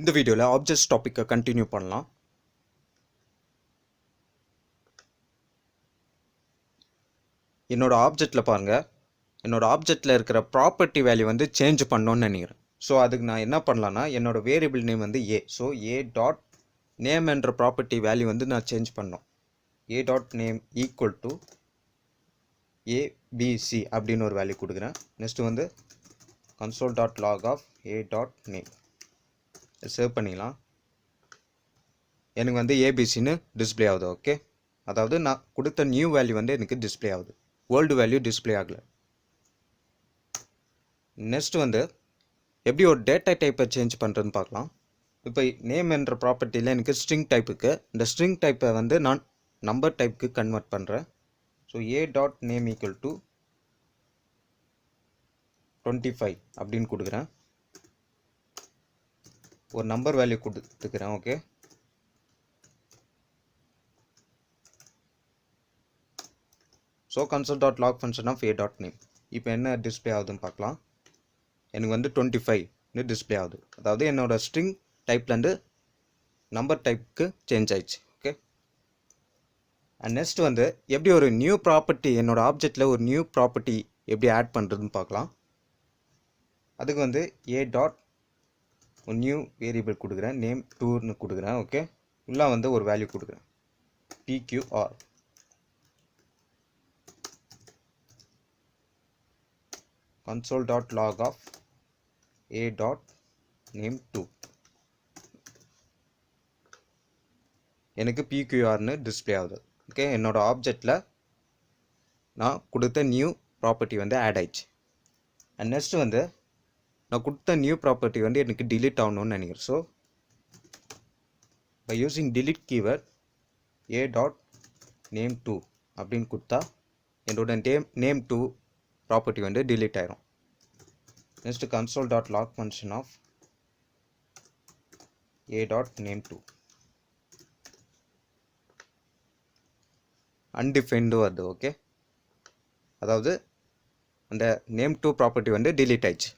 இந்த வீடியோவில் ஆப்ஜெக்ட்ஸ் டாப்பிக்கை கண்டினியூ பண்ணலாம். என்னோட ஆப்ஜெக்டில் பாருங்கள், என்னோட ஆப்ஜெக்டில் இருக்கிற ப்ராப்பர்ட்டி வேல்யூ வந்து சேஞ்ச் பண்ணணும்னு நினைக்கிறேன். ஸோ அதுக்கு நான் என்ன பண்ணலான்னா, என்னோட வேரியபிள் நேம் வந்து A. So A dot name என்ற ப்ராப்பர்ட்டி வேல்யூ வந்து நான் சேஞ்ச் பண்ணோம். A dot name equal to ABC அப்படின்னு ஒரு வேல்யூ கொடுக்குறேன். நெக்ஸ்ட்டு வந்து console dot log of A dot name save பண்ணிக்கலாம். எனக்கு வந்து ஏபிசின்னு டிஸ்பிளே ஆகுது. ஓகே, அதாவது நான் கொடுத்த நியூ வேல்யூ வந்து எனக்கு டிஸ்பிளே ஆகுது, ஓல்டு வேல்யூ டிஸ்பிளே ஆகலை. நெக்ஸ்ட் வந்து எப்படி ஒரு டேட்டா டைப்பை சேஞ்ச் பண்ணுறதுன்னு பார்க்கலாம். இப்போ நேம் என்ற ப்ராப்பர்ட்டியில் எனக்கு ஸ்ட்ரிங் டைப்புக்கு, இந்த ஸ்ட்ரிங் டைப்பை வந்து நான் நம்பர் டைப்புக்கு கன்வெர்ட் பண்ணுறேன். So A dot name equal to 25 அப்படின்னு கொடுக்குறேன். ஒரு நம்பர் வேல்யூ கொடுத்துக்கிறேன். Okay, so console dot log function of A dot name. இப்போ என்ன டிஸ்பிளே ஆகுதுன்னு பார்க்கலாம். எனக்கு வந்து 25 டிஸ்பிளே ஆகுது, அதாவது என்னோடய ஸ்ட்ரிங் டைப்லேருந்து நம்பர் டைப்புக்கு சேஞ்ச் ஆயிடுச்சு. ஓகே, அண்ட் நெக்ஸ்ட் வந்து எப்படி ஒரு நியூ ப்ராப்பர்ட்டி, என்னோடய ஆப்ஜெக்டில் ஒரு நியூ ப்ராப்பர்ட்டி எப்படி ஆட் பண்ணுறதுன்னு பார்க்கலாம். அதுக்கு வந்து ஏ டாட் ஒரு நியூ வேரியபிள் கொடுக்குறேன், நேம் 2ன்னு கொடுக்குறேன். ஓகே, உள்ளே வந்து ஒரு வேல்யூ கொடுக்குறேன், PQR. console dot log of a dot name 2. எனக்கு PQRன்னு டிஸ்பிளே ஆகுது. ஓகே, என்னோட ஆப்ஜெக்டில் நான் கொடுத்த நியூ ப்ராப்பர்ட்டி வந்து ஆட் ஆயிடுச்சு. அண்ட் நெக்ஸ்ட் வந்து நான் கொடுத்த நியூ ப்ராப்பர்ட்டி வந்து எனக்கு டிலீட் ஆகணும்னு நினைக்கிறேன். So by using delete keyword A dot name 2 அப்படின்னு கொடுத்தா என்னோட நேம் 2 ப்ராப்பர்ட்டி வந்து டிலீட் ஆயிரும். Next console dot log function of A dot name 2 undefined வருது. ஓகே, அதாவது அந்த நேம் 2 ப்ராப்பர்ட்டி வந்து டிலீட் ஆயிடுச்சு.